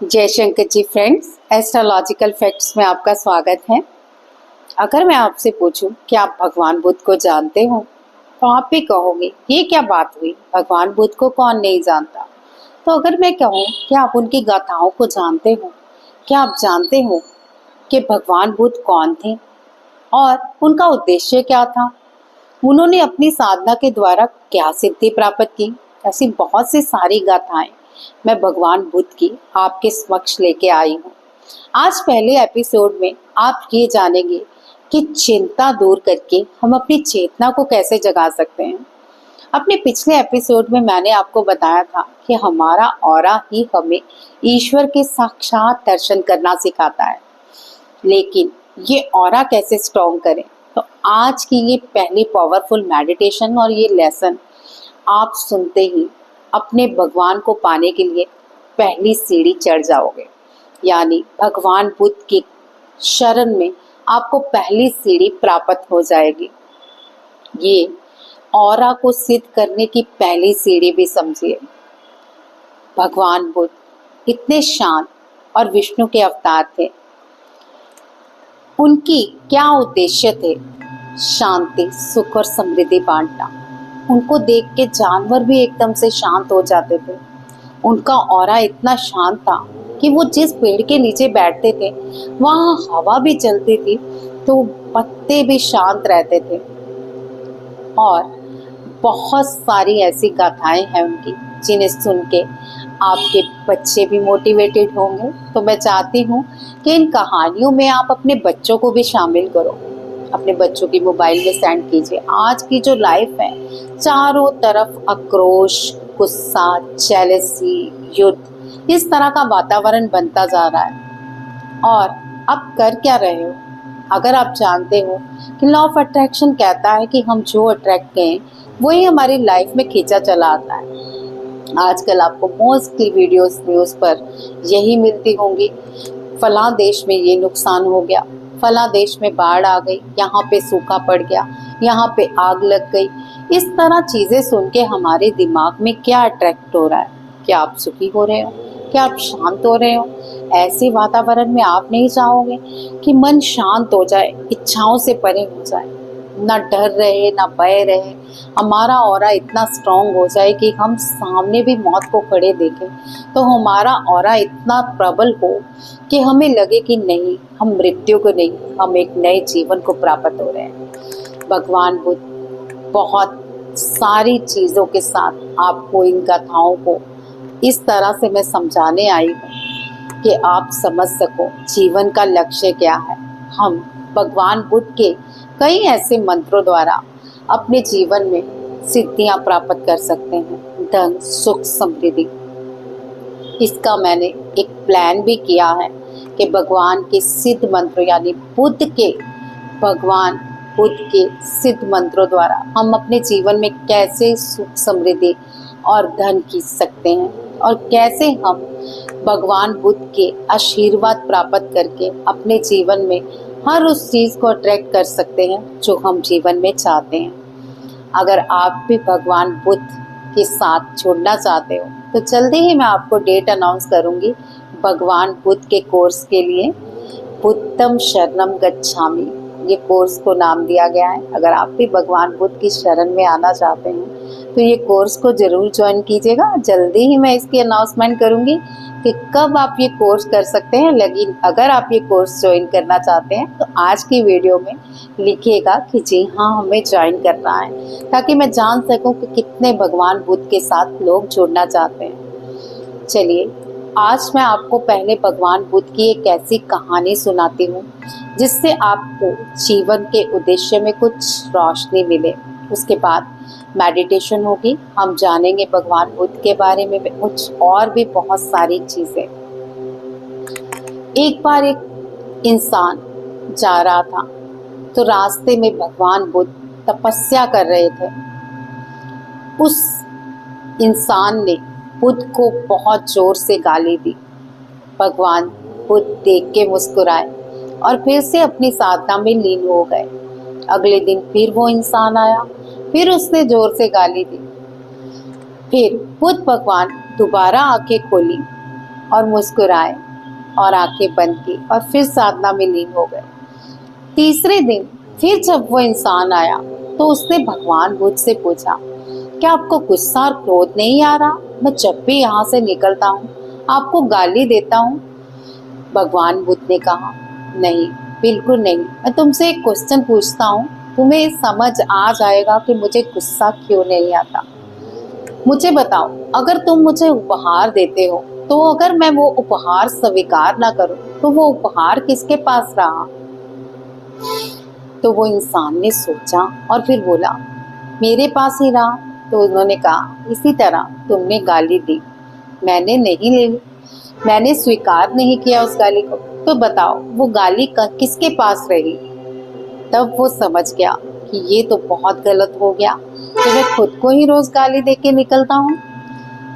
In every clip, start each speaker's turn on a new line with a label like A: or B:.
A: जय Shankar ji friends, astrological facts में आपका स्वागत है। अगर मैं आपसे पूछूं कि आप भगवान बुद्ध को जानते हो तो आप भी कहोगे ये क्या बात हुई, भगवान बुद्ध को कौन नहीं जानता। तो अगर मैं कहूं कि आप उनकी गाथाओं को जानते हो, क्या आप जानते हो कि भगवान बुद्ध कौन थे और उनका उद्देश्य क्या था, उन्होंने अपनी साधना के द्वारा क्या सिद्धि प्राप्त की। ऐसी बहुत सी सारी गाथाएं मैं भगवान बुद्ध की आपके समक्ष लेके आई हूँ। आज पहले एपिसोड में आप ये जानेंगे कि चिंता दूर करके हम अपनी चेतना को कैसे जगा सकते हैं। अपने पिछले एपिसोड में मैंने आपको बताया था कि हमारा ऑरा ही हमें ईश्वर के साक्षात दर्शन करना सिखाता है, लेकिन ये ऑरा कैसे स्ट्रॉन्ग करें। तो आज की ये पहली पावरफुल मेडिटेशन और ये लेसन आप सुनते ही अपने भगवान को पाने के लिए पहली सीढ़ी चढ़ जाओगे, यानी भगवान बुद्ध की शरण में आपको पहली सीढ़ी प्राप्त हो जाएगी। ये ऑरा को सिद्ध करने की पहली सीढ़ी भी समझिए। भगवान बुद्ध इतने शांत और विष्णु के अवतार थे। उनकी क्या उद्देश्य थे? शांति, सुख और समृद्धि बांटना। उनको देख के जानवर भी एकदम से शांत हो जाते थे। उनका ऑरा इतना शांत था कि वो जिस पेड़ के नीचे बैठते थे वहाँ हवा भी चलती थी तो पत्ते भी शांत रहते थे। और बहुत सारी ऐसी गाथाएं हैं उनकी जिन्हें सुन के आपके बच्चे भी मोटिवेटेड होंगे। तो मैं चाहती हूँ कि इन कहानियों में आप अपने बच्चों को भी शामिल करो, अपने बच्चों की मोबाइल में सेंड कीजिए। आज की जो लाइफ है, चारों तरफ आक्रोश, गुस्सा, जेलसी, युद्ध, इस तरह का वातावरण बनता जा रहा है। और आप कर क्या रहे हो? अगर आप जानते हो कि लॉ ऑफ अट्रैक्शन कहता है कि हम जो अट्रैक्ट करें वही हमारी लाइफ में खींचा चला आता है। आजकल आपको मोस्टली वीडियोस न्यूज़ पर यही मिलती होंगी, फलां देश में ये नुकसान हो गया, फलां देश में बाढ़ आ गई, यहाँ पे सूखा पड़ गया, यहाँ पे आग लग गई। इस तरह चीज़ें सुन के हमारे दिमाग में क्या अट्रैक्ट हो रहा है? क्या आप सुखी हो रहे हो? क्या आप शांत हो रहे हो? ऐसे वातावरण में आप नहीं चाहोगे कि मन शांत हो जाए, इच्छाओं से परे हो जाए, ना डर रहे ना भय रहे, हमारा ऑरा इतना स्ट्रांग हो जाए कि हम सामने भी मौत को खड़े देखें तो हमारा ऑरा इतना प्रबल हो कि हमें लगे कि नहीं, हम मृत्यु को नहीं, हम एक नए जीवन को प्राप्त हो रहे हैं। भगवान बुद्ध बहुत सारी चीज़ों के साथ आपको इन कथाओं को इस तरह से मैं समझाने आई हूँ कि आप समझ सको जीवन का लक्ष्य क्या है। हम भगवान बुद्ध के कई ऐसे मंत्रों द्वारा अपने जीवन में सिद्धियां प्राप्त कर सकते हैं, धन, सुख, समृद्धि। इसका मैंने एक प्लान भी किया है कि भगवान के सिद्ध मंत्रों यानी भगवान बुद्ध के सिद्ध मंत्रों द्वारा हम अपने जीवन में कैसे सुख, समृद्धि और धन खींच सकते हैं और कैसे हम भगवान बुद्ध के आशीर्वाद प्राप्त करके अपने जीवन में हर उस चीज़ को अट्रैक्ट कर सकते हैं जो हम जीवन में चाहते हैं। अगर आप भी भगवान बुद्ध के साथ जुड़ना चाहते हो तो जल्दी ही मैं आपको डेट अनाउंस करूंगी भगवान बुद्ध के कोर्स के लिए। बुद्धम शरणम गच्छामि, ये कोर्स को नाम दिया गया है। अगर आप भी भगवान बुद्ध की शरण में आना चाहते हैं तो ये कोर्स को जरूर ज्वाइन कीजिएगा। जल्दी ही मैं इसकी अनाउंसमेंट करूंगी कि कब आप ये कोर्स कर सकते हैं। लेकिन अगर आप ये कोर्स ज्वाइन करना चाहते हैं तो आज की वीडियो में लिखिएगा कि जी हाँ, हमें ज्वाइन करना है, ताकि मैं जान सकूं कि कितने भगवान बुद्ध के साथ लोग जुड़ना चाहते हैं। चलिए, आज मैं आपको पहले भगवान बुद्ध की एक ऐसी कहानी सुनाती हूँ जिससे आपको जीवन के उद्देश्य में कुछ रोशनी मिले। उसके बाद मेडिटेशन होगी, हम जानेंगे भगवान बुद्ध के बारे में कुछ और भी बहुत सारी चीजें। एक बार एक इंसान जा रहा था तो रास्ते में भगवान बुद्ध तपस्या कर रहे थे। उस इंसान ने बुद्ध को बहुत जोर से गाली दी। भगवान बुद्ध देख के मुस्कुराए और फिर से अपनी साधना में लीन हो गए। अगले दिन फिर वो इंसान आया, फिर उसने जोर से गाली दी। फिर बुद्ध भगवान दोबारा आंखें खोली और मुस्कुराए और आंखें बंद की और फिर साधना में लीन हो गए। तीसरे दिन फिर जब वो इंसान आया तो उसने भगवान बुद्ध से पूछा, क्या आपको गुस्सा और क्रोध नहीं आ रहा? मैं जब भी यहाँ से निकलता हूँ आपको गाली देता हूँ। भगवान बुद्ध ने कहा, नहीं, बिल्कुल नहीं। मैं तुमसे एक क्वेश्चन पूछता हूँ, तुम्हें समझ आ जाएगा कि मुझे गुस्सा क्यों नहीं आता। मुझे बताओ, अगर तुम मुझे उपहार देते हो तो अगर मैं वो उपहार स्वीकार ना करूं तो वो उपहार किसके पास रहा? तो वो इंसान ने सोचा और फिर बोला, मेरे पास ही रहा। तो उन्होंने कहा, इसी तरह तुमने गाली दी, मैंने नहीं ली, मैंने स्वीकार नहीं किया उस गाली को, तो बताओ वो गाली किसके पास रही? तब वो समझ गया कि ये तो बहुत गलत हो गया, तो मैं खुद को ही रोज गाली दे के निकलता हूँ।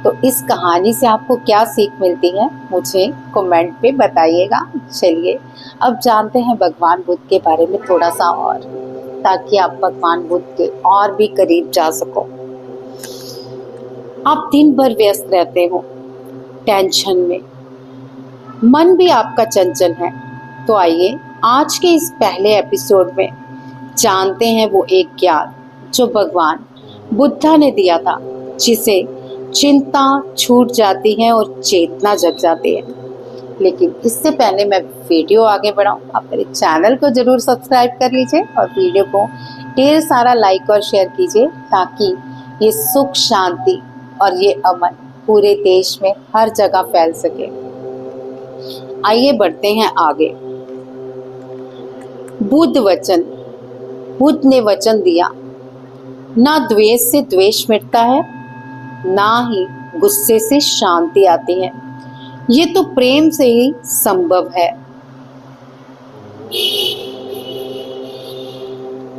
A: तो इस कहानी से आपको क्या सीख मिलती है, मुझे कमेंट पे बताइएगा। चलिए अब जानते हैं भगवान बुद्ध के बारे में थोड़ा सा और, ताकि आप भगवान बुद्ध के और भी करीब जा सको। आप दिन भर व्यस्त रहते हो टेंशन में, मन भी आपका चंचल है। तो आइए आज के इस पहले एपिसोड में जानते हैं वो एक ज्ञान जो भगवान बुद्धा ने दिया था, जिसे चिंता छूट जाती है और चेतना जग जाती है। लेकिन इससे पहले मैं वीडियो आगे बढ़ाऊं, आप मेरे चैनल को जरूर सब्सक्राइब कर लीजिए और वीडियो को ढेर सारा लाइक और शेयर कीजिए, ताकि ये सुख शांति और ये अमन पूरे देश में हर जगह फैल सके। आइए बढ़ते हैं आगे। बुद्ध ने वचन दिया, ना द्वेष से द्वेष मिटता है, ना ही गुस्से से शांति आती है, ये तो प्रेम से ही संभव है।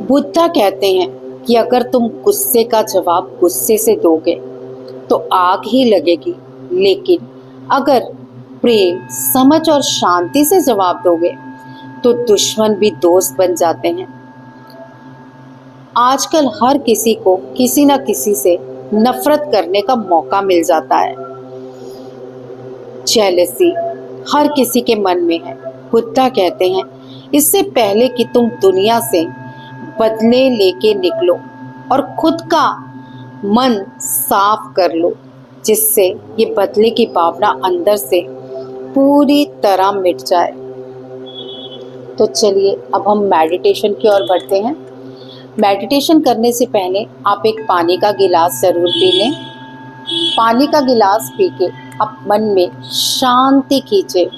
A: बुद्धा कहते हैं कि अगर तुम गुस्से का जवाब गुस्से से दोगे तो आग ही लगेगी, लेकिन अगर प्रेम, समझ और शांति से जवाब दोगे तो दुश्मन भी दोस्त बन जाते हैं। आजकल हर किसी को किसी न किसी से नफरत करने का मौका मिल जाता है। जेलसी हर किसी के मन में है। बुद्धा कहते हैं, इससे पहले कि तुम दुनिया से बदले लेके निकलो और खुद का मन साफ कर लो, जिससे ये बदले की भावना अंदर से पूरी तरह मिट जाए। तो चलिए अब हम मेडिटेशन की ओर बढ़ते हैं। मेडिटेशन करने से पहले आप एक पानी का गिलास जरूर पी लें। पानी का गिलास पी के आप मन में शांति खींचे,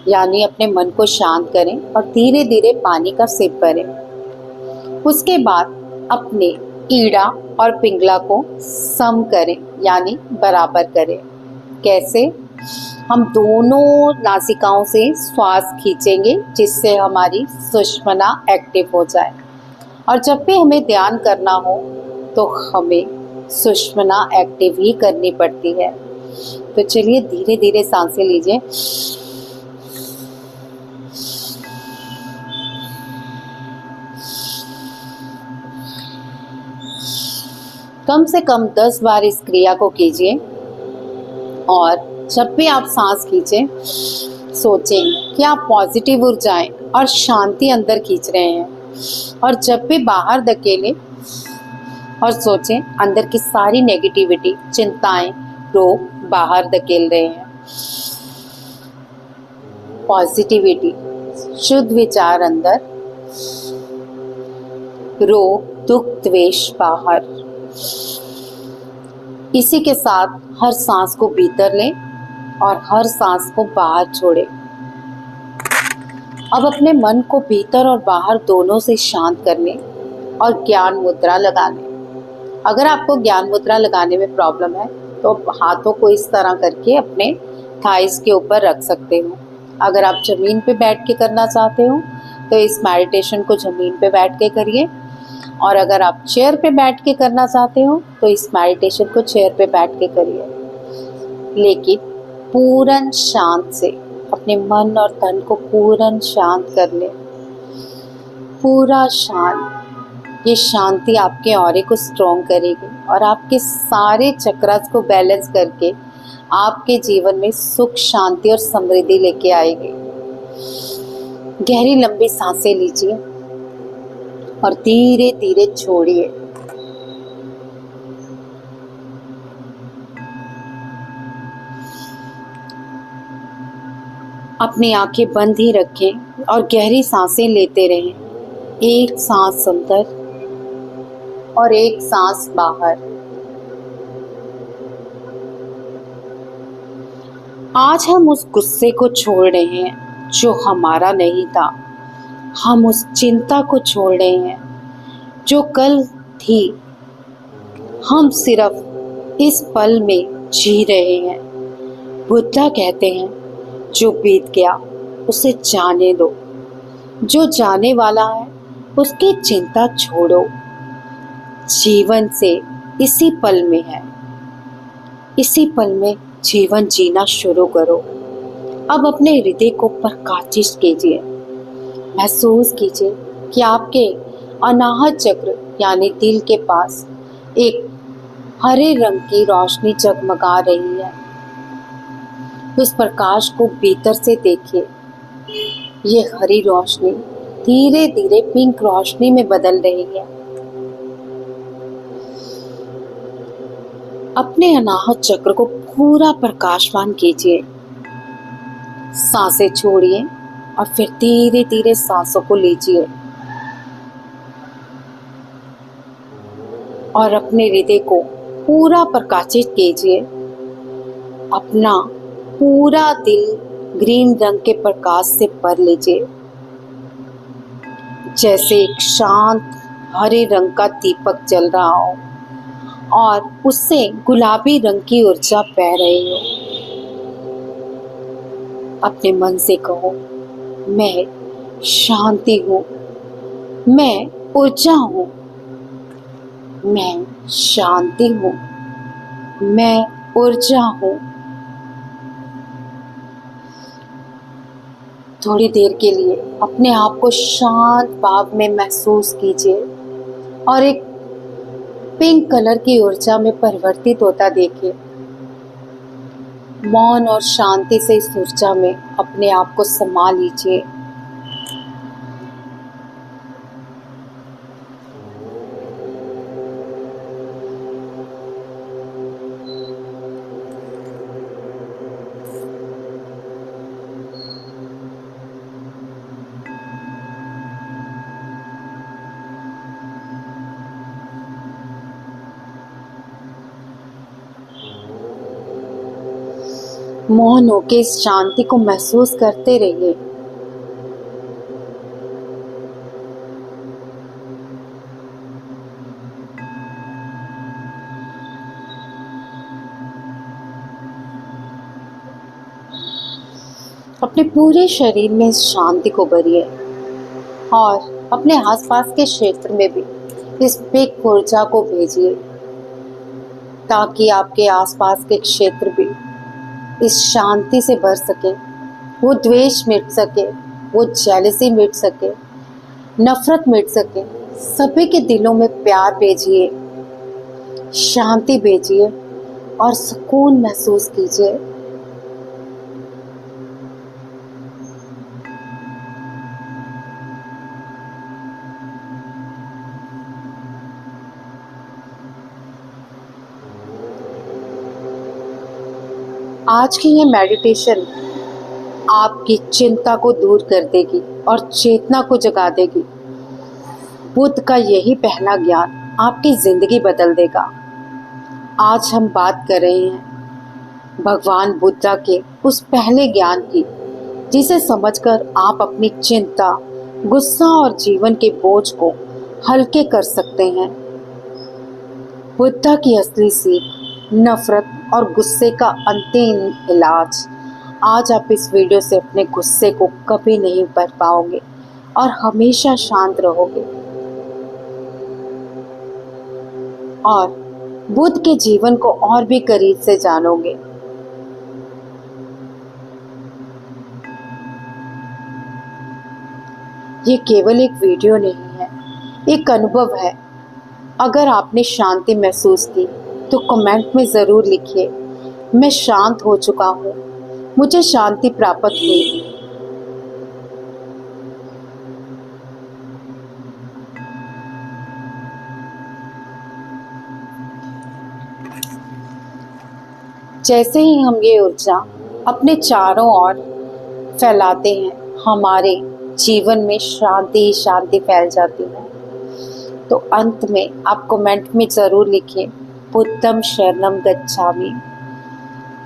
A: यानी अपने मन को शांत करें और धीरे धीरे पानी का सिप करें। उसके बाद अपने ईड़ा और पिंगला को सम करें, यानी बराबर करें। कैसे? हम दोनों नासिकाओं से श्वास खींचेंगे, जिससे हमारी सुषुम्ना एक्टिव हो जाए। और जब भी हमें ध्यान करना हो तो हमें सुषुम्ना एक्टिव ही करनी पड़ती है। तो चलिए धीरे धीरे सांसें लीजिए। कम से कम 10 बार इस क्रिया को कीजिए। और जब भी आप सांस खींचें, सोचें कि आप पॉजिटिव ऊर्जाएं और शांति अंदर खींच रहे हैं। और जब भी बाहर धकेलें और सोचें अंदर की सारी नेगेटिविटी, चिंताएं, रोग बाहर धकेल रहे हैं। पॉजिटिविटी, शुद्ध विचार अंदर, रोग, दुख, द्वेष बाहर। इसी के साथ हर सांस को भीतर लें और हर सांस को बाहर छोड़ें। अब अपने मन को भीतर और बाहर दोनों से शांत करने और ज्ञान मुद्रा लगाने। अगर आपको ज्ञान मुद्रा लगाने में प्रॉब्लम है तो हाथों को इस तरह करके अपने थाइस के ऊपर रख सकते हो। अगर आप जमीन पे बैठ के करना चाहते हो तो इस मेडिटेशन को जमीन पे बैठ के करिए। और अगर आप चेयर पे बैठ के करना चाहते हो तो इस मेडिटेशन को चेयर पे बैठ के करिए, लेकिन पूर्ण शांत से। अपने मन और तन को पूर्ण शांत कर ले, पूरा शांत। ये शांति आपके ऑरे को स्ट्रॉन्ग करेगी और आपके सारे चक्रास को बैलेंस करके आपके जीवन में सुख, शांति और समृद्धि लेके आएगी। गहरी लंबी सांसें लीजिए और धीरे धीरे छोड़िए। अपनी आंखें बंद ही रखें और गहरी सांसें लेते रहें। एक सांस अंदर और एक सांस बाहर। आज हम उस गुस्से को छोड़ रहे हैं जो हमारा नहीं था। हम उस चिंता को छोड़ रहे हैं जो कल थी। हम सिर्फ इस पल में जी रहे हैं। बुद्धा कहते हैं, जो बीत गया उसे जाने दो, जो जाने वाला है उसकी चिंता छोड़ो। जीवन से इसी पल में है, इसी पल में जीवन जीना शुरू करो। अब अपने हृदय को प्रकाशित कीजिए। महसूस कीजिए कि आपके अनाहत चक्र यानी दिल के पास एक हरे रंग की रोशनी जगमगा रही है। उस प्रकाश को भीतर से देखिए। ये हरी रोशनी धीरे धीरे पिंक रोशनी में बदल रही है। अपने अनाहत चक्र को पूरा प्रकाशमान कीजिए। सांसें छोड़िए और फिर धीरे धीरे सांसों को लीजिए और अपने हृदय को पूरा प्रकाशित कीजिए। अपना पूरा दिल ग्रीन रंग के प्रकाश से भर लीजिए, जैसे एक शांत हरे रंग का दीपक जल रहा हो और उससे गुलाबी रंग की ऊर्जा बह रही हो। अपने मन से कहो, मैं शांति हूँ, मैं ऊर्जा हूँ, मैं शांति हूँ, मैं ऊर्जा हूँ। थोड़ी देर के लिए अपने आप को शांत भाव में महसूस कीजिए और एक पिंक कलर की ऊर्जा में परिवर्तित होता देखिए। मौन और शांति से इस ऊर्जा में अपने आप को समा लीजिए। मौन होकर इस शांति को महसूस करते रहिए। अपने पूरे शरीर में इस शांति को भरिए और अपने आसपास के क्षेत्र में भी इस पिंक ऊर्जा को भेजिए, ताकि आपके आसपास के क्षेत्र भी इस शांति से भर सके। वो द्वेष मिट सके, वो जेलसी मिट सके, नफरत मिट सके। सभी के दिलों में प्यार भेजिए, शांति भेजिए और सुकून महसूस कीजिए। आज की ये मेडिटेशन आपकी चिंता को दूर कर देगी और चेतना को जगा देगी। बुद्ध का यही पहला ज्ञान आपकी जिंदगी बदल देगा। आज हम बात कर रहे हैं भगवान बुद्धा के उस पहले ज्ञान की, जिसे समझकर आप अपनी चिंता, गुस्सा और जीवन के बोझ को हल्के कर सकते हैं। बुद्धा की असली सीख, नफरत और गुस्से का अंतिम इलाज। आज आप इस वीडियो से अपने गुस्से को कभी नहीं भर पाओगे और हमेशा शांत रहोगे और बुद्ध के जीवन को और भी करीब से जानोगे। ये केवल एक वीडियो नहीं है, एक अनुभव है। अगर आपने शांति महसूस की तो कमेंट में ज़रूर लिखिए, मैं शांत हो चुका हूँ, मुझे शांति प्राप्त हुई। जैसे ही हम ये ऊर्जा अपने चारों ओर फैलाते हैं, हमारे जीवन में शांति ही शांति फैल जाती है। तो अंत में आप कमेंट में ज़रूर लिखिए, बुद्धं शरणं गच्छामि।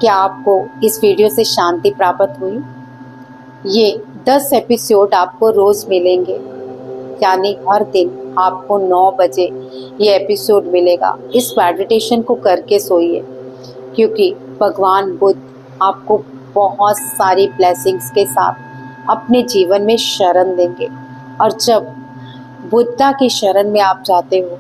A: क्या आपको इस वीडियो से शांति प्राप्त हुई? ये 10 एपिसोड आपको रोज़ मिलेंगे, यानी हर दिन आपको 9 बजे ये एपिसोड मिलेगा। इस मेडिटेशन को करके सोइए, क्योंकि भगवान बुद्ध आपको बहुत सारी ब्लेसिंग्स के साथ अपने जीवन में शरण देंगे। और जब बुद्धा की शरण में आप जाते हो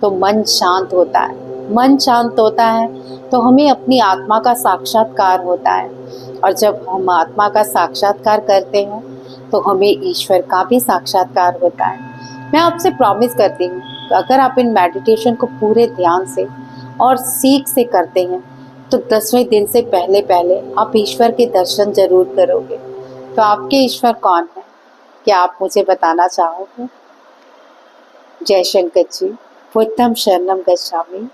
A: तो मन शांत होता है। मन शांत होता है तो हमें अपनी आत्मा का साक्षात्कार होता है, और जब हम आत्मा का साक्षात्कार करते हैं तो हमें ईश्वर का भी साक्षात्कार होता है। मैं आपसे प्रॉमिस करती हूँ, अगर आप इन मेडिटेशन को पूरे ध्यान से और सीख से करते हैं तो 10वें दिन से पहले पहले आप ईश्वर के दर्शन जरूर करोगे। तो आपके ईश्वर कौन है, क्या आप मुझे बताना चाहोगे? जय शंकर जी। बुद्धं शरणं गच्छामि।